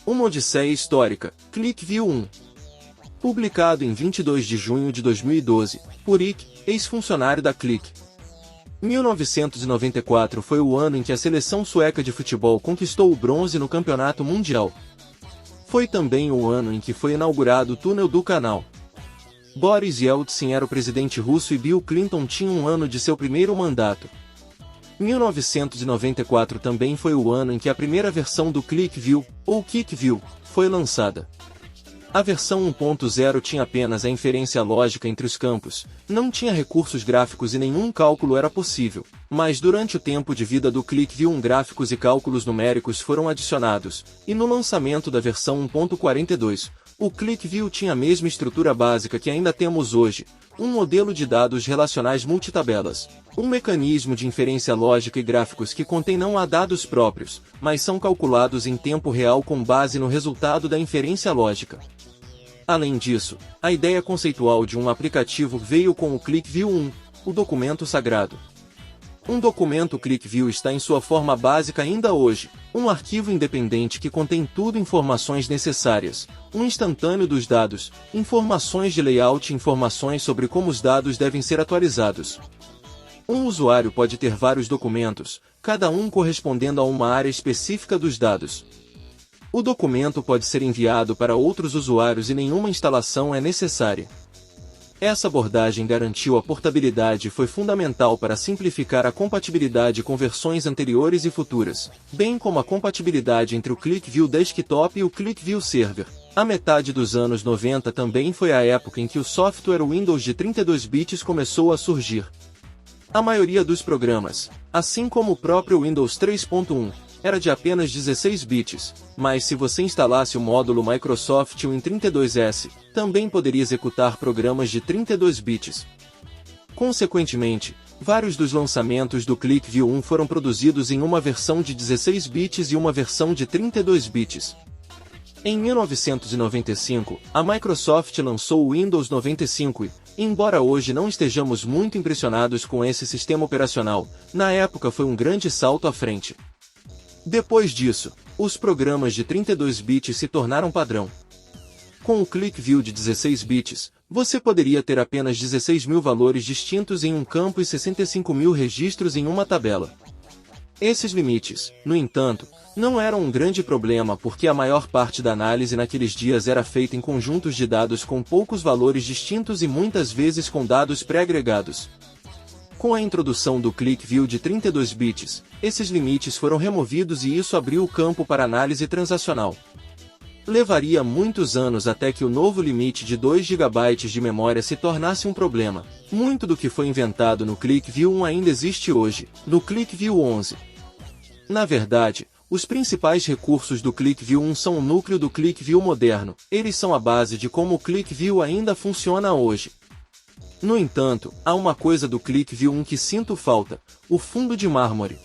Uma Odisseia Histórica, ClickView 1. Publicado em 22 de junho de 2012, por Ike, ex-funcionário da Click. 1994 foi o ano em que a seleção sueca de futebol conquistou o bronze no Campeonato Mundial. Foi também o ano em que foi inaugurado o Túnel do Canal. Boris Yeltsin era o presidente russo e Bill Clinton tinha um ano de seu primeiro mandato. 1994 também foi o ano em que a primeira versão do ClickView, ou KickView, foi lançada. A versão 1.0 tinha apenas a inferência lógica entre os campos, não tinha recursos gráficos e nenhum cálculo era possível, mas durante o tempo de vida do ClickView gráficos e cálculos numéricos foram adicionados, e no lançamento da versão 1.42, o ClickView tinha a mesma estrutura básica que ainda temos hoje, um modelo de dados relacionais multitabelas, um mecanismo de inferência lógica e gráficos que contém não há dados próprios, mas são calculados em tempo real com base no resultado da inferência lógica. Além disso, a ideia conceitual de um aplicativo veio com o ClickView 1, o documento sagrado. Um documento ClickView está em sua forma básica ainda hoje, um arquivo independente que contém tudo informações necessárias, um instantâneo dos dados, informações de layout e informações sobre como os dados devem ser atualizados. Um usuário pode ter vários documentos, cada um correspondendo a uma área específica dos dados. O documento pode ser enviado para outros usuários e nenhuma instalação é necessária. Essa abordagem garantiu a portabilidade e foi fundamental para simplificar a compatibilidade com versões anteriores e futuras, bem como a compatibilidade entre o ClickView Desktop e o ClickView Server. A metade dos anos 90 também foi a época em que o software Windows de 32 bits começou a surgir. A maioria dos programas, assim como o próprio Windows 3.1, era de apenas 16 bits, mas se você instalasse o módulo Microsoft Win32s, também poderia executar programas de 32 bits. Consequentemente, vários dos lançamentos do ClickView 1 foram produzidos em uma versão de 16 bits e uma versão de 32 bits. Em 1995, a Microsoft lançou o Windows 95 e, embora hoje não estejamos muito impressionados com esse sistema operacional, na época foi um grande salto à frente. Depois disso, os programas de 32 bits se tornaram padrão. Com o ClickView de 16 bits, você poderia ter apenas 16.000 valores distintos em um campo e 65.000 registros em uma tabela. Esses limites, no entanto, não eram um grande problema porque a maior parte da análise naqueles dias era feita em conjuntos de dados com poucos valores distintos e muitas vezes com dados pré-agregados. Com a introdução do ClickView de 32 bits, esses limites foram removidos e isso abriu o campo para análise transacional. Levaria muitos anos até que o novo limite de 2 GB de memória se tornasse um problema. Muito do que foi inventado no ClickView 1 ainda existe hoje, no ClickView 11. Na verdade, os principais recursos do ClickView 1 são o núcleo do ClickView moderno, eles são a base de como o ClickView ainda funciona hoje. No entanto, há uma coisa do ClickView 1 que sinto falta: o fundo de mármore.